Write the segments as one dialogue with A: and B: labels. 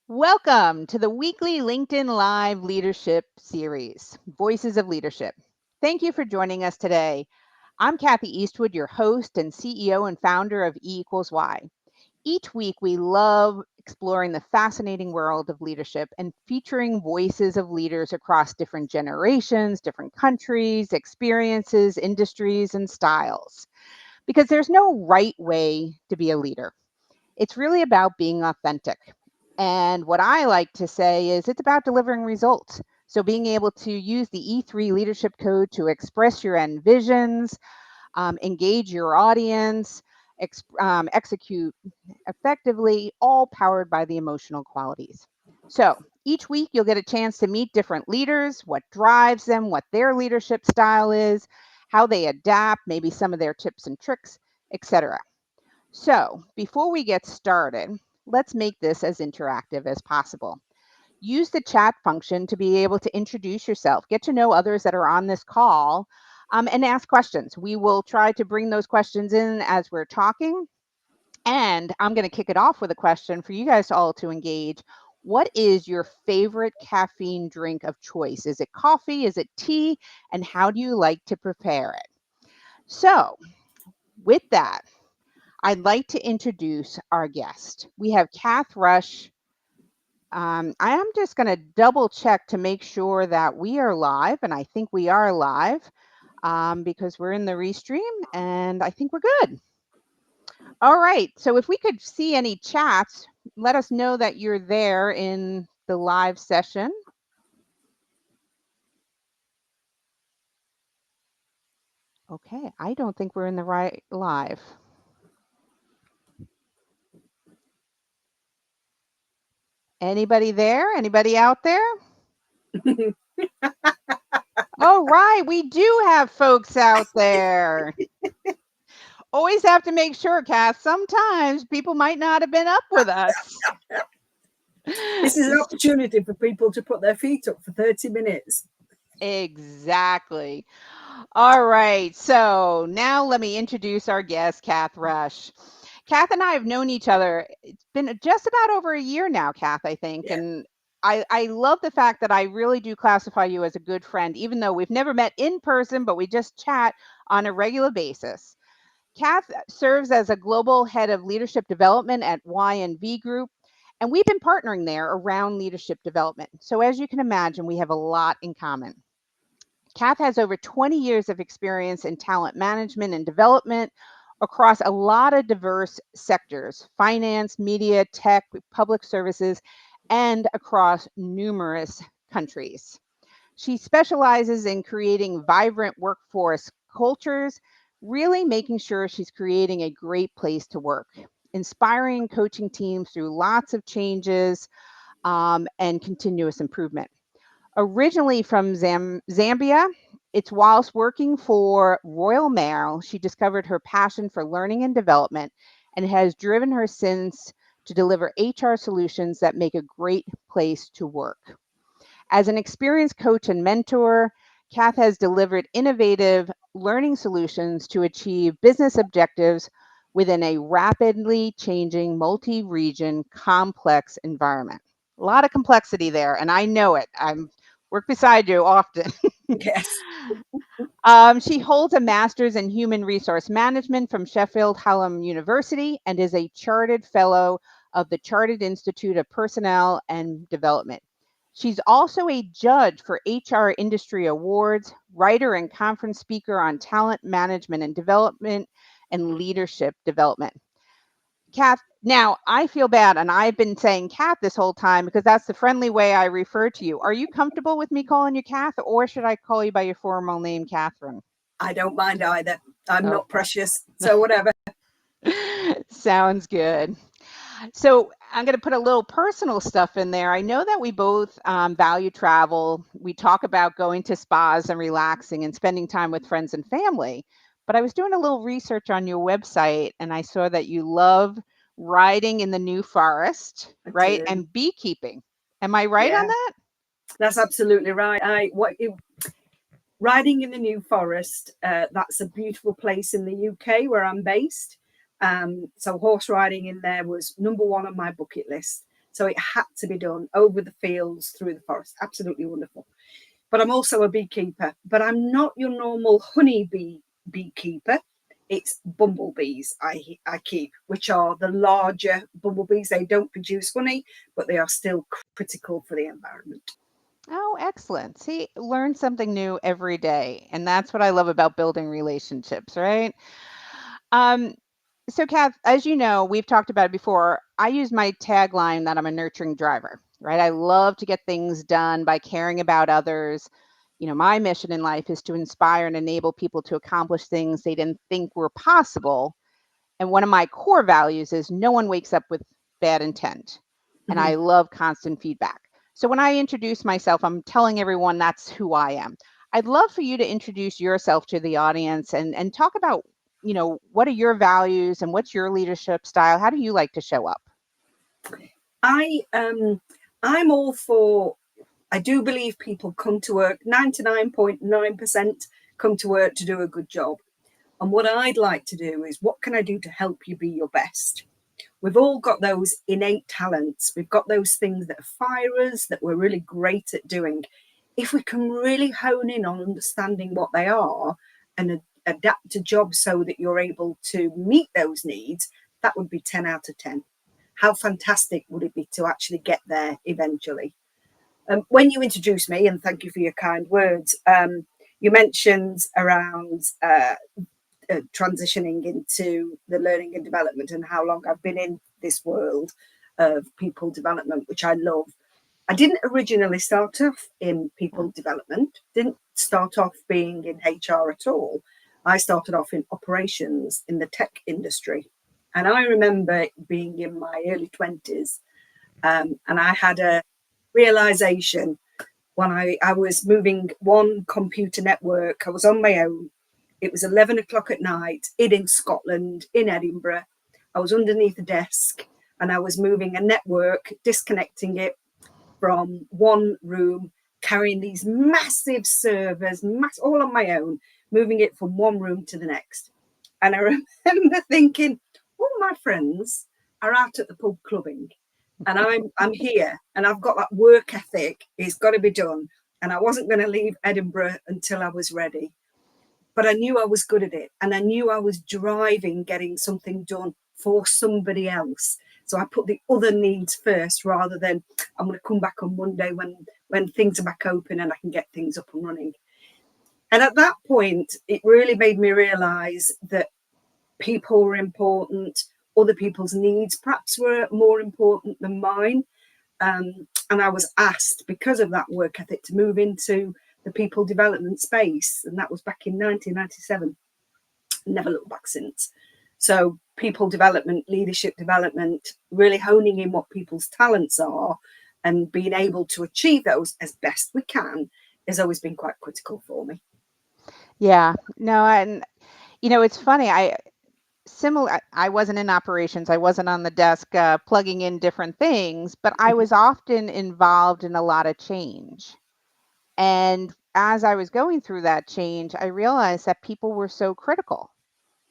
A: Welcome to the weekly LinkedIn Live Leadership Series, Voices of Leadership. Thank you for joining us today. I'm Kathy Eastwood, your host and CEO and founder of E equals Y. Each week, we love exploring the fascinating world of leadership and featuring voices of leaders across different generations, different countries, experiences, industries, and styles. Because there's no right way to be a leader. It's really about being authentic. And what I like to say is it's about delivering results. So being able to use the E3 leadership code to express your end visions, engage your audience, execute effectively, all powered by the emotional qualities. So each week you'll get a chance to meet different leaders, what drives them, what their leadership style is, how they adapt, maybe some of their tips and tricks, etc. So, before we get started, let's make this as interactive as possible. Use the chat function to be able to introduce yourself, get to know others that are on this call, and ask questions. We will try to bring those questions in as we're talking. And I'm going to kick it off with a question for you guys all to engage. What is your favorite caffeine drink of choice? Is it coffee? Is it tea? And how do you like to prepare it? So, with that, I'd like to introduce our guest. We have Cath Rush. I am just going to double check to make sure that we are live, and I think we are live because we're in the restream, and I think we're good. All right. So if we could see any chats, let us know that you're there in the live session. Okay. I don't think we're in the right live. Anybody there? Anybody out there? Oh, right. We do have folks out there. Always have to make sure, Cath. Sometimes people might not have been up with us.
B: This is an opportunity for people to put their feet up for 30 minutes.
A: Exactly. All right. So now let me introduce our guest, Cath Rush. Cath and I have known each other. It's been just about over a year now, Cath, I think.
B: Yeah.
A: And I love the fact that I really do classify you as a good friend, even though we've never met in person, but we just chat on a regular basis. Cath serves as a global head of leadership development at Y&V Group, and we've been partnering there around leadership development. So as you can imagine, we have a lot in common. Cath has over 20 years of experience in talent management and development across a lot of diverse sectors: finance, media, tech, public services, and across numerous countries. She specializes in creating vibrant workforce cultures, really making sure she's creating a great place to work, inspiring and coaching teams through lots of changes and continuous improvement. Originally from Zambia, it's whilst working for Royal Mail, she discovered her passion for learning and development and has driven her since to deliver HR solutions that make a great place to work. As an experienced coach and mentor, Cath has delivered innovative learning solutions to achieve business objectives within a rapidly changing multi region complex environment. A lot of complexity there, and I know it. I'm work beside you often.
B: Yes.
A: She holds a master's in human resource management from Sheffield Hallam University and is a chartered fellow of the Chartered Institute of Personnel and Development. She's also a judge for HR industry awards, writer and conference speaker on talent management and development and leadership development. Cath, now I feel bad, and I've been saying Cath this whole time because that's the friendly way I refer to you. Are you comfortable with me calling you Cath, or should I call you by your formal name, Catherine?
B: I don't mind either. I'm
A: Oh,
B: not precious. So, whatever.
A: sounds good. So I'm going to put a little personal stuff in there. I know that we both value travel. We talk about going to spas and relaxing and spending time with friends and family. But I was doing a little research on your website and I saw that you love riding in the New Forest,
B: I
A: right?
B: do.
A: And beekeeping. Am I right on
B: Yeah,
A: that?
B: that's absolutely right. Riding in the New Forest, that's a beautiful place in the UK where I'm based. So horse riding in there was number one on my bucket list. So it had to be done over the fields, through the forest. Absolutely wonderful. But I'm also a beekeeper, but I'm not your normal honeybee beekeeper. It's bumblebees I keep, which are the larger bumblebees. They don't produce honey, but they are still critical for the environment.
A: Oh, excellent. See, learn something new every day. And that's what I love about building relationships, right? Um, so, Kath, as you know, we've talked about it before. I use my tagline that I'm a nurturing driver, right? I love to get things done by caring about others. My mission in life is to inspire and enable people to accomplish things they didn't think were possible. And one of my core values is no one wakes up with bad intent. And
B: Mhm.
A: I love constant feedback. So when I introduce myself, I'm telling everyone that's who I am. I'd love for you to introduce yourself to the audience and talk about, what are your values and what's your leadership style? How do you like to show up?
B: I I'm all for. I do believe people come to work. 99.9% come to work to do a good job. And what I'd like to do is, what can I do to help you be your best? We've all got those innate talents. We've got those things that fire us, that we're really great at doing. If we can really hone in on understanding what they are and adapt a job so that you're able to meet those needs, that would be 10 out of 10. How fantastic would it be to actually get there eventually? When you introduced me, and thank you for your kind words, you mentioned around transitioning into the learning and development and how long I've been in this world of people development, which I love. I didn't originally start off in
A: Yeah.
B: people development, didn't start off being in HR at all. I started off in operations in the tech industry. And I remember being in my early 20s, and I had a realization when I was moving one computer network. I was on my own. It was 11 o'clock at night in Scotland, in Edinburgh. I was underneath a desk and I was moving a network, disconnecting it from one room, carrying these massive servers, all on my own, moving it from one room to the next. And I remember thinking, all my friends are out at the pub clubbing, and I'm here, and I've got that work ethic. It's got to be done, and I wasn't going to leave Edinburgh until I was ready. But I knew I was good at it, and I knew I was driving getting something done for somebody else. So I put the other needs first rather than I'm going to come back on Monday when things are back open and I can get things up and running. And at that point, it really made me realize that people were important, other people's needs perhaps were more important than mine. And I was asked, because of that work ethic, to move into the people development space. And that was back in 1997. Never looked back since. So, people development, leadership development, really honing in what people's talents are and being able to achieve those as best we can has always been quite critical for me.
A: Yeah. No, and it's funny. I wasn't in operations. I wasn't on the desk plugging in different things, but I was often involved in a lot of change. And as I was going through that change, I realized that people were so critical,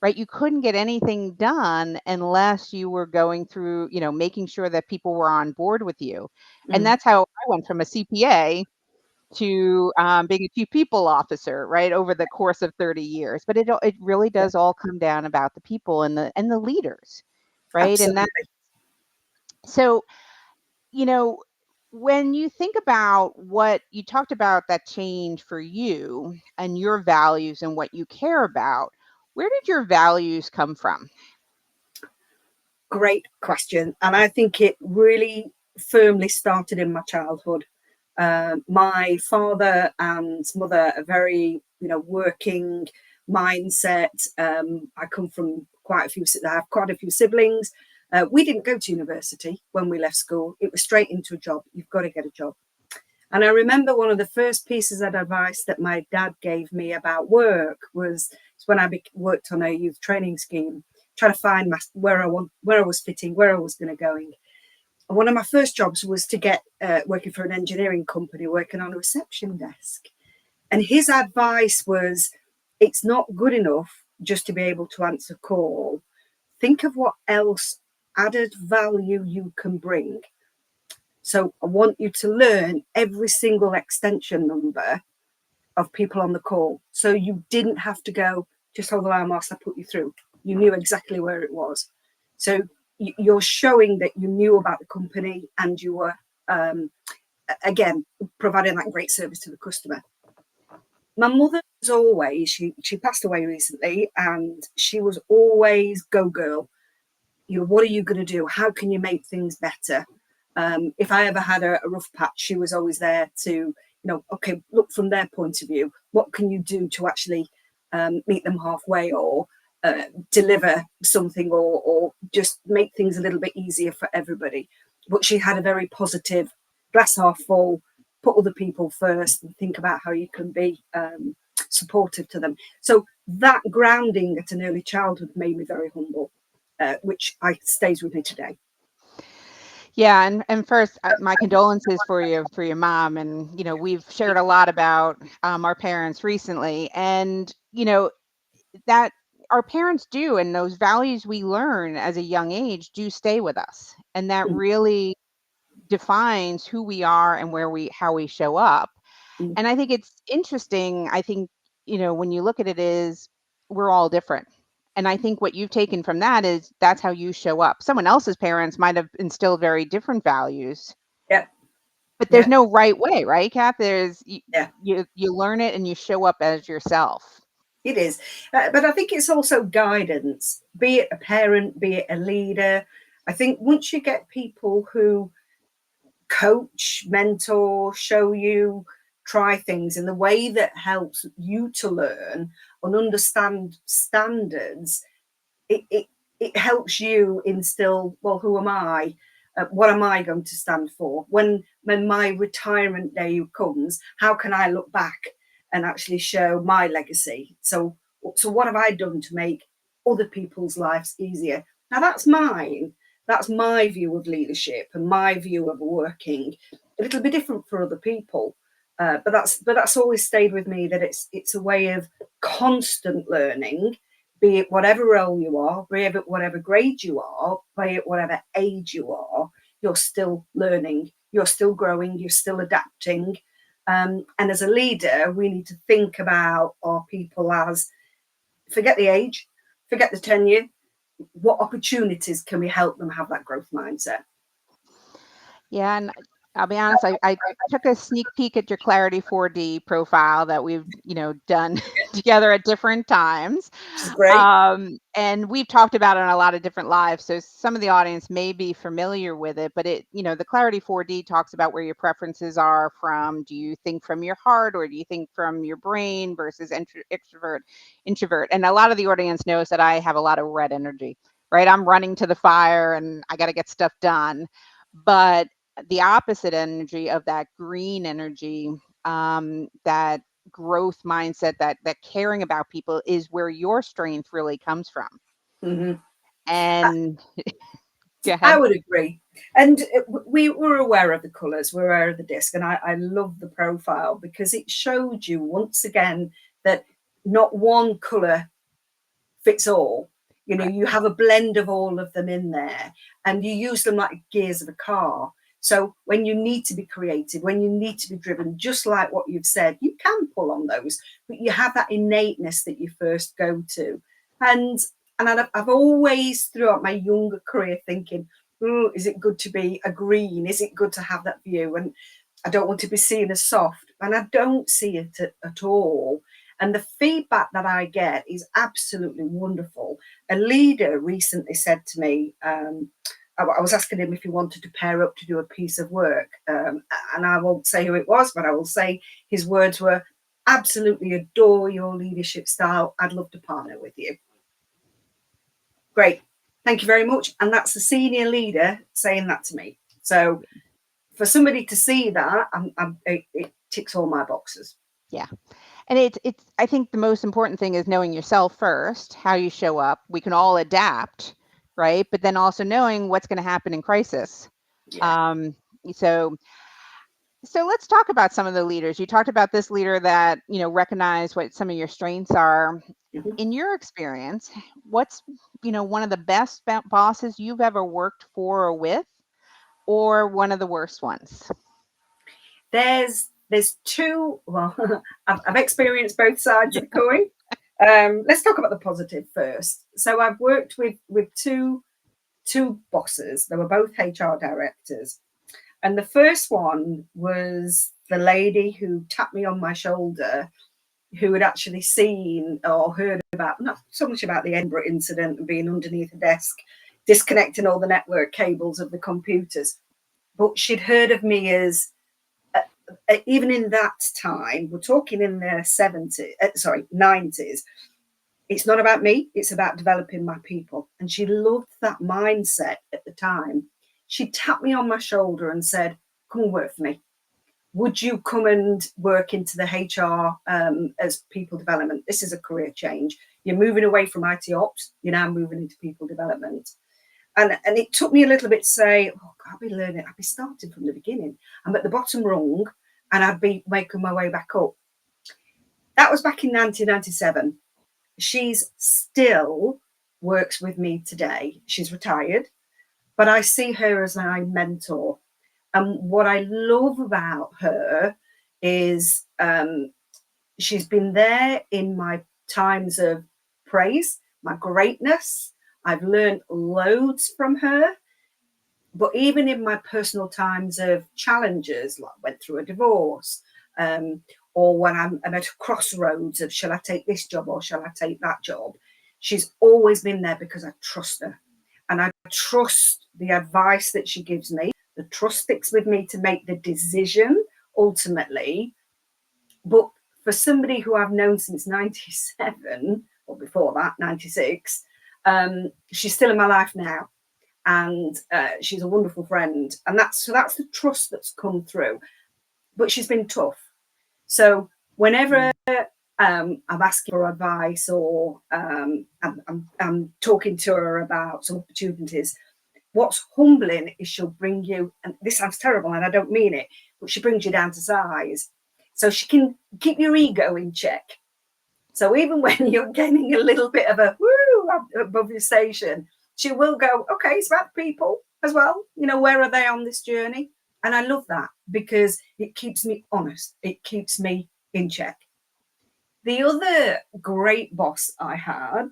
A: right? You couldn't get anything done unless you were going through, making sure that people were on board with you. And
B: Mm,
A: that's how I went from a CPA to being a chief people officer, right, over the course of 30 years. But it really
B: yeah,
A: does all come down about the people and the leaders, right? And that
B: absolutely.
A: so you know when you think about what you talked about, that change for you and your values and what you care about, where did your values come from?
B: Great question. And I think it really firmly started in my childhood. My father and mother are very, working mindset. I come from I have quite a few siblings. We didn't go to university when we left school. It was straight into a job. You've got to get a job. And I remember one of the first pieces of advice that my dad gave me about work was when I worked on a youth training scheme, trying to find where I was fitting, where I was going to going. And one of my first jobs was to get working for an engineering company, working on a reception desk. And his advice was, it's not good enough just to be able to answer call. Think of what else added value you can bring. So I want you to learn every single extension number of people on the call. So you didn't have to go, just hold the line whilst I put you through. You knew exactly where it was. So you're showing that you knew about the company and you were, again, providing that great service to the customer. My mother was always, she passed away recently, and she was always go girl. What are you going to do? How can you make things better? If I ever had a rough patch, she was always there to, okay, look from their point of view. What can you do to actually meet them halfway, or deliver something, or just make things a little bit easier for everybody? But she had a very positive, glass half full, put other people first and think about how you can be supportive to them. So that grounding at an early childhood made me very humble, which stays with me today.
A: Yeah, and first, my condolences for your mom. And we've shared a lot about our parents recently, and that our parents do, and those values we learn as a young age do stay with us, and that
B: Mm,
A: really defines who we are and how we show up.
B: mm,
A: And I think it's interesting. I think, when you look at it, is we're all different. And I think what you've taken from that is that's how you show up. Someone else's parents might have instilled very different values,
B: yeah,
A: but there's
B: yeah,
A: no right way, right, Kath?
B: yeah.
A: You learn it and you show up as yourself.
B: It is, but I think it's also guidance. Be it a parent, be it a leader. I think once you get people who coach, mentor, show you, try things in the way that helps you to learn and understand standards, it it helps you instill, well, who am I, what am I going to stand for when my retirement day comes? How can I look back and actually show my legacy? So what have I done to make other people's lives easier? Now that's mine. That's my view of leadership and my view of working. It'll be different for other people, but that's always stayed with me, that it's a way of constant learning, be it whatever role you are, be it whatever grade you are, be it whatever age you are, you're still learning, you're still growing, you're still adapting. And as a leader, we need to think about our people as, forget the age, forget the tenure, what opportunities can we help them have that growth mindset?
A: Yeah, and I'll be honest, I took a sneak peek at your Clarity 4D profile that we've, done together at different times.
B: Which is great.
A: And we've talked about it on a lot of different lives. So some of the audience may be familiar with it, but the Clarity 4D talks about where your preferences are from. Do you think from your heart, or do you think from your brain versus extrovert, introvert? And a lot of the audience knows that I have a lot of red energy, right? I'm running to the fire and I got to get stuff done. But the opposite energy of that green energy, that growth mindset, that caring about people, is where your strength really comes from.
B: Mm-hmm.
A: And go
B: I
A: ahead.
B: would agree. And we were aware of the colours, we're aware of the disc, and I love the profile because it showed you once again that not one colour fits all.
A: Right.
B: You have a blend of all of them in there, and you use them like gears of a car. So when you need to be creative, when you need to be driven, just like what you've said, you can pull on those, but you have that innateness that you first go to. And I've always throughout my younger career thinking, oh, is it good to be a green? Is it good to have that view? And I don't want to be seen as soft, and I don't see it at all. And the feedback that I get is absolutely wonderful. A leader recently said to me, I was asking him if he wanted to pair up to do a piece of work. And I won't say who it was, but I will say his words were, absolutely adore your leadership style. I'd love to partner with you. Great. Thank you very much. And that's the senior leader saying that to me. So for somebody to see that, it ticks all my boxes.
A: Yeah. And it's I think the most important thing is knowing yourself first, how you show up. We can all adapt, right? But then also knowing what's going to happen in crisis.
B: Yeah.
A: Um, so So let's talk about some of the leaders. You talked about this leader that, recognize what some of your strengths are.
B: Mhm.
A: In your experience, what's, one of the best bosses you've ever worked for or with? or one of the worst ones?
B: There's two. Well, I've experienced both sides of the coin. Let's talk about the positive first. So I've worked with two bosses. They were both HR directors, and the first one was the lady who tapped me on my shoulder, who had actually seen or heard about, not so much about the Edinburgh incident and being underneath a desk, disconnecting all the network cables of the computers, but she'd heard of me as even in that time, we're talking in the 70s, sorry, 90s, it's not about me, it's about developing my people. And she loved that mindset at the time. She tapped me on my shoulder and said, come and work for me. Would you come and work into the HR as people development? This is a career change. You're moving away from IT ops, you're now moving into people development. And it took me a little bit to say, oh, I'll be learning, I'll be starting from the beginning. I'm at the bottom rung and I'd be making my way back up. That was back in 1997. She's still works with me today. She's retired, but I see her as my mentor. And what I love about her is she's been there in my times of praise, my greatness. I've learned loads from her. But even in my personal times of challenges, like I went through a divorce, um, or when I'm at a crossroads of shall I take this job or shall I take that job, she's always been there because I trust her. And I trust the advice that she gives me. The trust sticks with me to make the decision ultimately. But for somebody who I've known since 97, or before that, 96, she's still in my life now, and she's a wonderful friend, and that's the trust that's come through. But she's been tough, so whenever I'm asking for advice or I'm talking to her about some opportunities, what's humbling is she'll bring you, and this sounds terrible and I don't mean it, but she brings you down to size so she can keep your ego in check. So even when you're getting a little bit of a woo above your station, she will go, okay, it's about people as well. You know, where are they on this journey? And I love that because it keeps me honest. It keeps me in check. The other great boss I had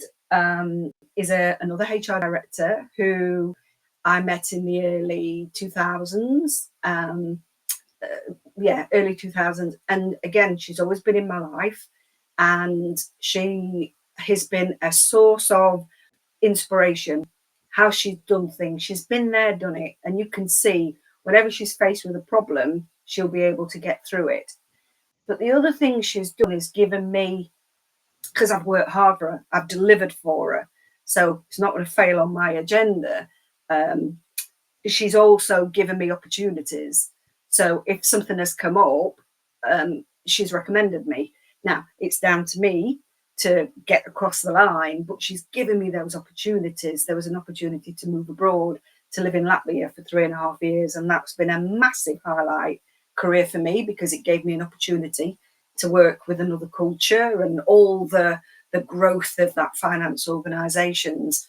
B: is another HR director who I met in the early 2000s. Yeah, early 2000s. And again, she's always been in my life. And she has been a source of inspiration, how she's done things. She's been there, done it. And you can see whenever she's faced with a problem, she'll be able to get through it. But the other thing she's done is given me, because I've worked hard for her, I've delivered for her. So it's not going to fail on my agenda. Um, she's also given me opportunities. So if something has come up, she's recommended me. Now it's down to me to get across the line, but she's given me those opportunities. There was an opportunity to move abroad to live in Latvia for 3.5 years, and that's been a massive highlight career for me because it gave me an opportunity to work with another culture and all the growth of that finance organisations.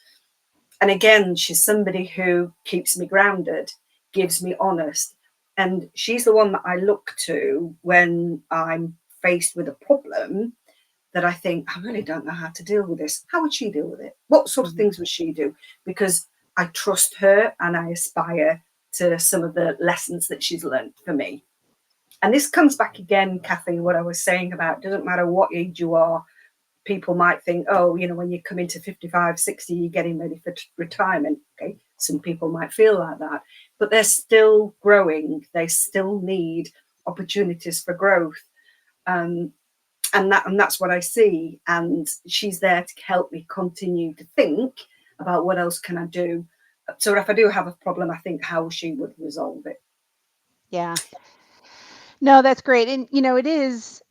B: And again, she's somebody who keeps me grounded, gives me honest. And she's the one that I look to when I'm faced with a problem that I think, I really don't know how to deal with this. How would she deal with it? What sort of things would she do? Because I trust her and I aspire to some of the lessons that she's learned for me. And this comes back again, Kathy, what I was saying about it doesn't matter what age you are, people might think, oh, you know, when you come into 55, 60, you're getting ready for retirement. Okay. Some people might feel like that, but they're still growing. They still need opportunities for growth. Um, and that's what I see. And she's there to help me continue to think about what else can I do. So if I do have a problem, I think how she would resolve it.
A: Yeah. No, that's great. And, it is,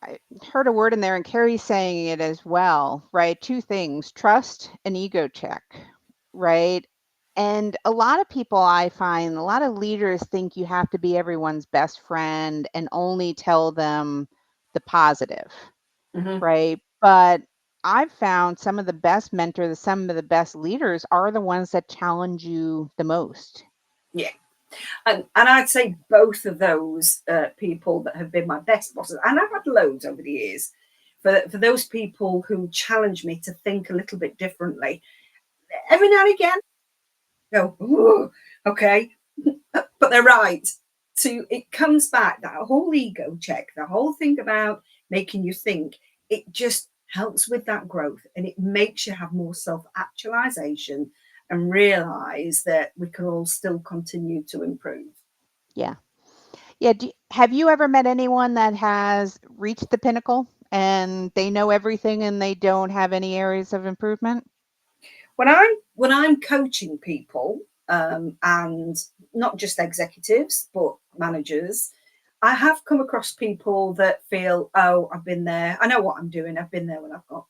A: I heard a word in there, and Carrie's saying it as well, right? Two things, trust and ego check, right? And a lot of people, I find, a lot of leaders think you have to be everyone's best friend and only tell them the positive,
B: Mm-hmm.
A: right? But I've found some of the best mentors, some of the best leaders are the ones that challenge you the most.
B: Yeah. And I'd say both of those people that have been my best bosses, and I've had loads over the years, for those people who challenge me to think a little bit differently, every now and again, go, "Ooh, okay," but they're right. So it comes back, that whole ego check, the whole thing about making you think, it just helps with that growth, and it makes you have more self actualization and realize that we can all still continue to improve.
A: Yeah. Yeah. Have you ever met anyone that has reached the pinnacle and they know everything and they don't have any areas of improvement?
B: When I'm coaching people, and not just executives but managers, I have come across people that feel, oh, I've been there, I know what I'm doing, I've been there when I've got,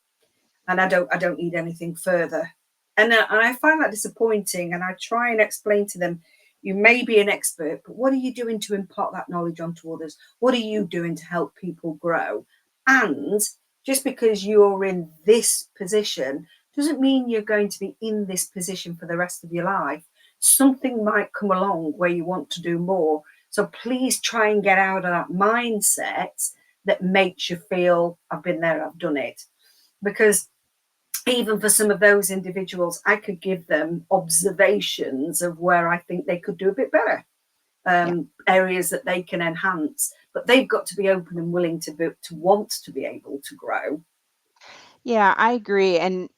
B: and I don't need anything further. And I find that disappointing, and I try and explain to them, you may be an expert, but what are you doing to impart that knowledge onto others? What are you doing to help people grow? And just because you're in this position doesn't mean you're going to be in this position for the rest of your life. Something might come along where you want to do more. So please try and get out of that mindset that makes you feel, I've been there, I've done it. Because even for some of those individuals, I could give them observations of where I think they could do a bit better,
A: Yeah.
B: areas that they can enhance. But they've got to be open and willing to want to be able to grow.
A: Yeah, I agree. And,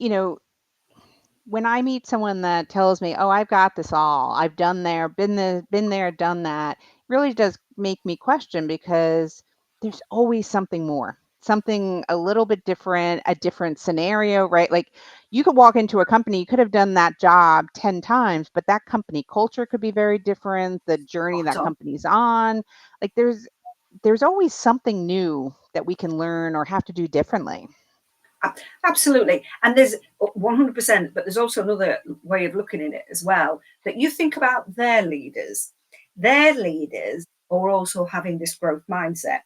A: when I meet someone that tells me, "Oh, I've got this all. I've been there, done that," really does make me question because there's always something more. Something a little bit different, a different scenario, right? Like you could walk into a company, you could have done that job 10 times, but that company culture could be very different, the journey
B: Spot
A: that
B: on.
A: company's on. Like there's always something new that we can learn or have to do differently.
B: Absolutely. And there's 100%, but there's also another way of looking at it as well, that you think about their leaders. Their leaders are also having this growth mindset.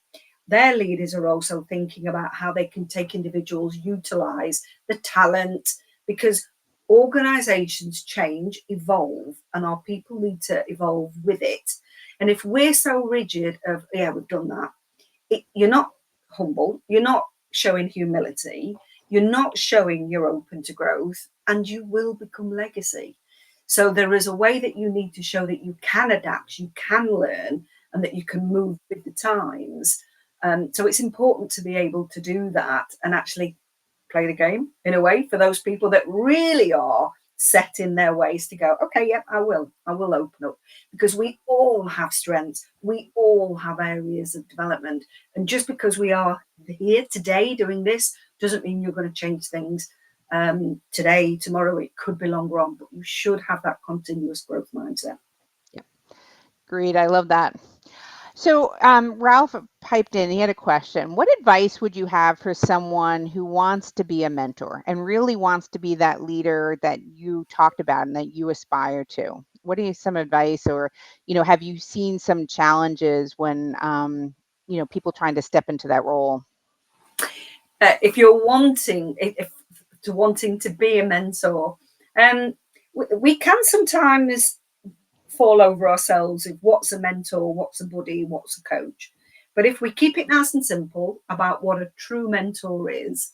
B: Their leaders are also thinking about how they can take individuals, utilize the talent, because organizations change, evolve, and our people need to evolve with it. And if we're so rigid of, yeah, we've done that, you're not humble, you're not showing humility, you're not showing you're open to growth, and you will become legacy. So there is a way that you need to show that you can adapt, you can learn, and that you can move with the times. So it's important to be able to do that and actually play the game in a way for those people that really are set in their ways to go, okay, yeah, I will open up, because we all have strengths, we all have areas of development. And just because we are here today doing this doesn't mean you're going to change things today, tomorrow, it could be longer on, but you should have that continuous growth mindset.
A: Yeah. Great. I love that. So, Ralph piped in. He had a question. What advice would you have for someone who wants to be a mentor and really wants to be that leader that you talked about and that you aspire to? What are some advice, or have you seen some challenges when people trying to step into that role?
B: If you're wanting, if to wanting to be a mentor, um, we can sometimes fall over ourselves with what's a mentor, what's a buddy, what's a coach. But if we keep it nice and simple about what a true mentor is,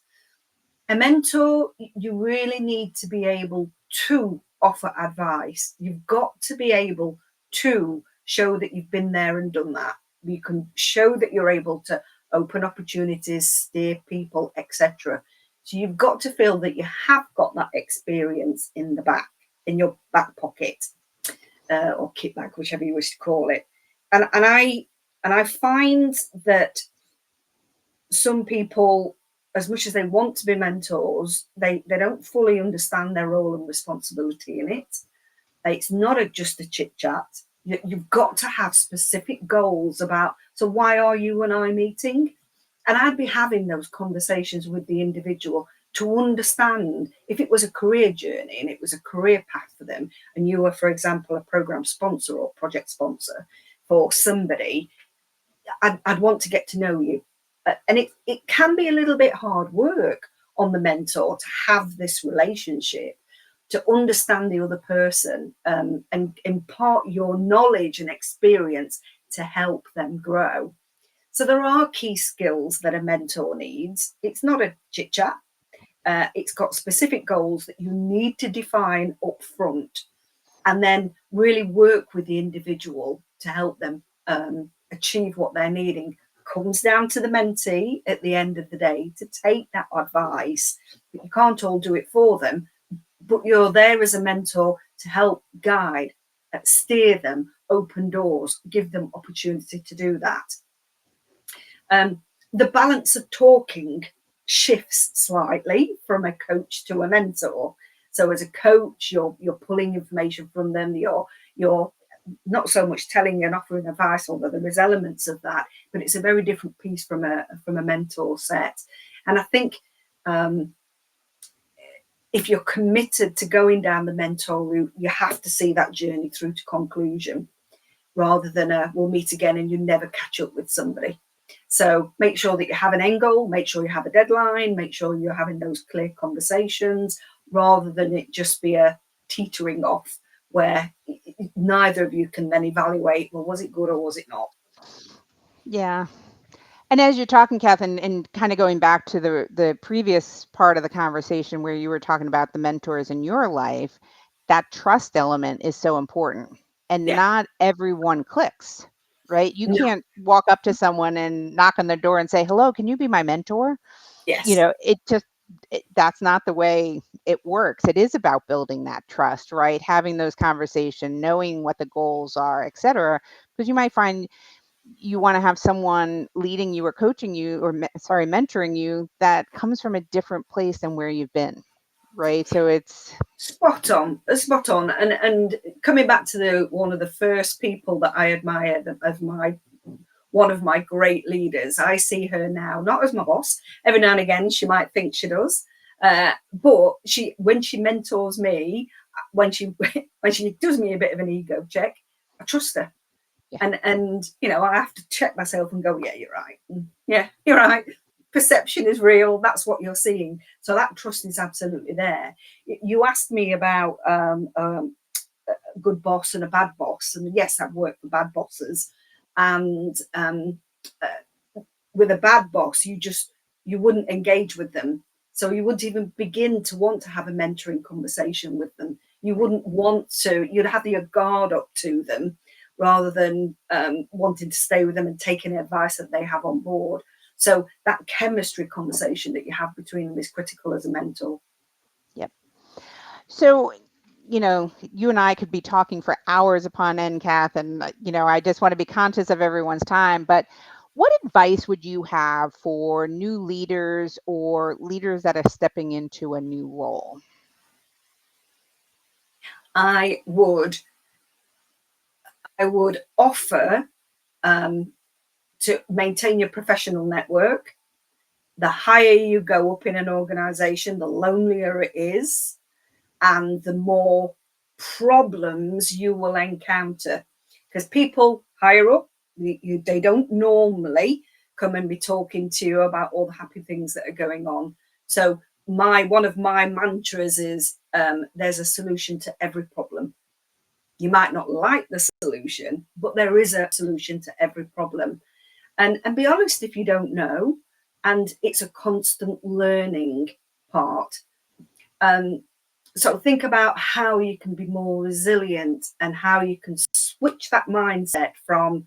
B: a mentor, you really need to be able to offer advice. You've got to be able to show that you've been there and done that. You can show that you're able to open opportunities, steer people, etc. So you've got to feel that you have got that experience in the back, in your back pocket, or kit bag, whichever you wish to call it. And I find that some people, as much as they want to be mentors, they don't fully understand their role and responsibility in it. It's not just a chit chat. You've got to have specific goals about, so why are you and I meeting? And I'd be having those conversations with the individual to understand if it was a career journey and it was a career path for them, and you were, for example, a program sponsor or project sponsor for somebody, I'd want to get to know you. And it can be a little bit hard work on the mentor to have this relationship. to understand the other person, and impart your knowledge and experience to help them grow. So there are key skills that a mentor needs. It's not a chit chat. It's got specific goals that you need to define up front, and then really work with the individual to help them achieve what they're needing. Comes down to the mentee at the end of the day to take that advice, but you can't all do it for them. But you're there as a mentor to help guide, steer them, open doors, give them opportunity to do that. The balance of talking shifts slightly from a coach to a mentor. So as a coach, you're pulling information from them. You're not so much telling and offering advice, although there is elements of that, but it's a very different piece from a mentor set. And I think if you're committed to going down the mentor route, you have to see that journey through to conclusion, rather than we'll meet again and you never catch up with somebody. So make sure that you have an end goal, make sure you have a deadline, make sure you're having those clear conversations, rather than it just be a teetering off where neither of you can then evaluate, well, was it good or was it not?
A: Yeah. And as you're talking, Kath, and kind of going back to the previous part of the conversation where you were talking about the mentors in your life, that trust element is so important. And
B: Yeah.
A: not everyone clicks, right? You
B: No.
A: can't walk up to someone and knock on their door and say, "Hello, can you be my mentor?" You
B: Yes.
A: know, that's not the way it works. It is about building that trust, right? Having those conversations, knowing what the goals are, et cetera. Because you might find you want to have someone leading you or coaching you or mentoring you that comes from a different place than where you've been, right? So it's
B: Spot on, spot on. And coming back to the one of the first people that I admired as my one of my great leaders, I see her now not as my boss. Every now and again, she might think she does, but when she mentors me, when she when she does me a bit of an ego check, I trust her.
A: yeah,
B: And I have to check myself and go, yeah, you're right. Yeah, you're right. Perception is real. That's what you're seeing. So that trust is absolutely there. You asked me about a good boss and a bad boss, and yes, I've worked for bad bosses, and with a bad boss, you wouldn't engage with them. So you wouldn't even begin to want to have a mentoring conversation with them. You wouldn't want to. You'd have your guard up to them, rather than wanting to stay with them and taking advice that they have on board. So that chemistry conversation that you have between them is critical as a mentor.
A: yep. So, you and I could be talking for hours upon end, Kath, and I just want to be conscious of everyone's time. But what advice would you have for new leaders or leaders that are stepping into a new role?
B: I would I would offer to maintain your professional network. The higher you go up in an organization, the lonelier it is, and the more problems you will encounter. Because people higher up, they don't normally come and be talking to you about all the happy things that are going on. So one of my mantras is there's a solution to every problem. You might not like the solution, but there is a solution to every problem. And be honest if you don't know. And it's a constant learning part. Um, so think about how you can be more resilient and how you can switch that mindset from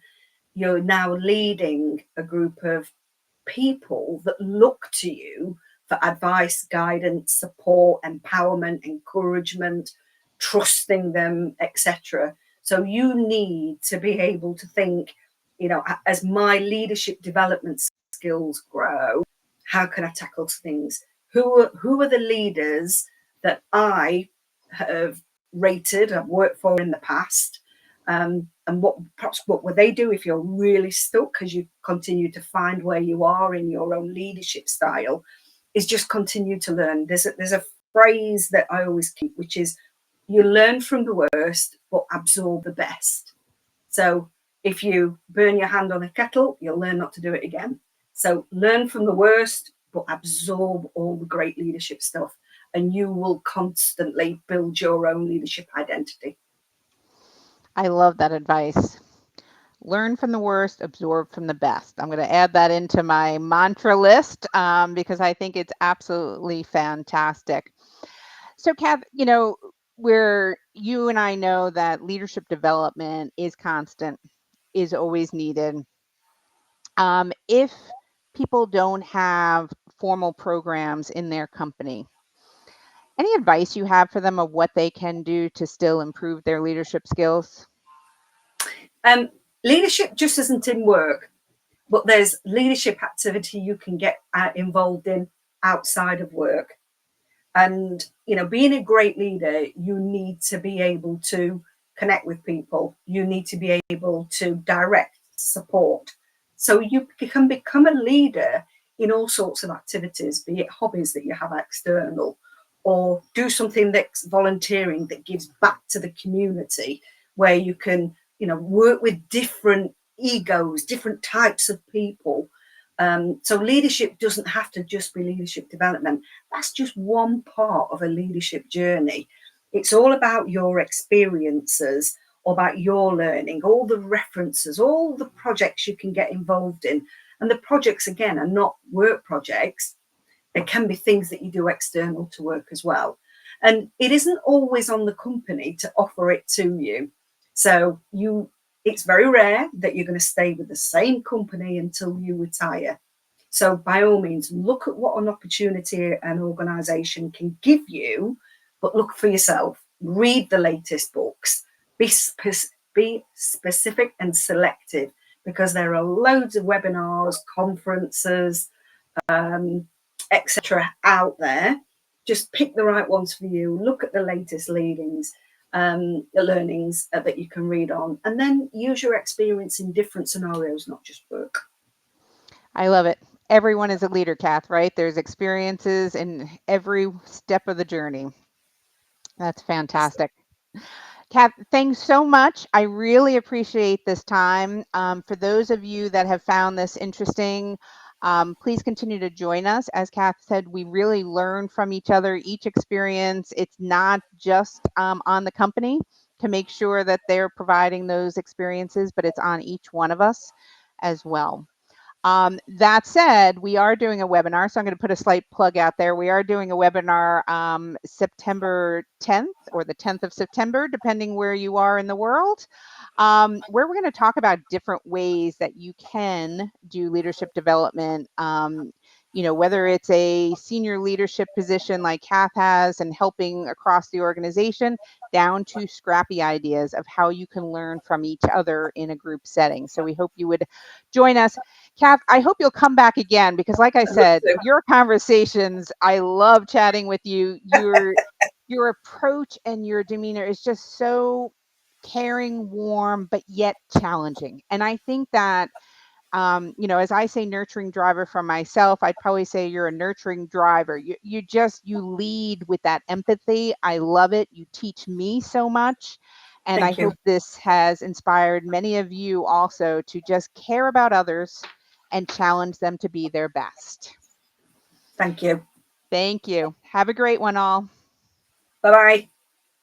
B: you're now leading a group of people that look to you for advice, guidance, support, empowerment, encouragement, trusting them, etc. So you need to be able to think, as my leadership development skills grow, how can I tackle things? Who are the leaders that I have rated, I've worked for in the past, and what would they do if you're really stuck because you continue to find where you are in your own leadership style? Is just continue to learn. There's a phrase that I always keep, which is you learn from the worst but absorb the best. So if you burn your hand on a kettle, you'll learn not to do it again. So learn from the worst but absorb all the great leadership stuff. and you will constantly build your own leadership identity.
A: I love that advice. Learn from the worst, absorb from the best. I'm going to add that into my mantra list because I think it's absolutely fantastic. So, Cath, where you and I know that leadership development is constant, is always needed. If people don't have formal programs in their company, any advice you have for them of what they can do to still improve their leadership skills?
B: Um, Leadership just isn't in work, but there's leadership activity you can get involved in outside of work. And, being a great leader, you need to be able to connect with people. You need to be able to direct, support. So you can become a leader in all sorts of activities, be it hobbies that you have external, or do something that's volunteering that gives back to the community, where you can, work with different egos, different types of people. So leadership doesn't have to just be leadership development. That's just one part of a leadership journey. It's all about your experiences, about your learning, all the references, all the projects you can get involved in. And the projects, again, are not work projects. They can be things that you do external to work as well. And it isn't always on the company to offer it to you. So it's very rare that you're going to stay with the same company until you retire. So by all means, look at what an opportunity an organisation can give you, but look for yourself. Read the latest books. Be specific and selective, because there are loads of webinars, conferences, etc. out there. Just pick the right ones for you. Look at the latest the learnings that you can read on, and then use your experience in different scenarios, not just work.
A: I love it. Everyone is a leader, Cath, right? There's experiences in every step of the journey. That's fantastic. Cath, thanks so much. I really appreciate this time. For those of you that have found this interesting, please continue to join us. As Cath said, we really learn from each other, each experience. It's not just on the company to make sure that they're providing those experiences, but it's on each one of us as well. That said, we are doing a webinar, so I'm going to put a slight plug out there. We are doing a webinar September 10th or the 10th of September, depending where you are in the world, where we're going to talk about different ways that you can do leadership development. Whether it's a senior leadership position like Cath has and helping across the organization, down to scrappy ideas of how you can learn from each other in a group setting. So we hope you would join us. Cath, I hope you'll come back again because, like I said, your conversations, I love chatting with you. Your approach and your demeanor is just so caring, warm, but yet challenging. And I think that as I say nurturing driver for myself, I'd probably say you're a nurturing driver. You lead with that empathy. I love it. You teach me so much. And I
B: Thank
A: hope
B: you.
A: this has inspired many of you also to just care about others and challenge them to be their best.
B: Thank you.
A: Thank you. Have a great one, all.
B: Bye bye.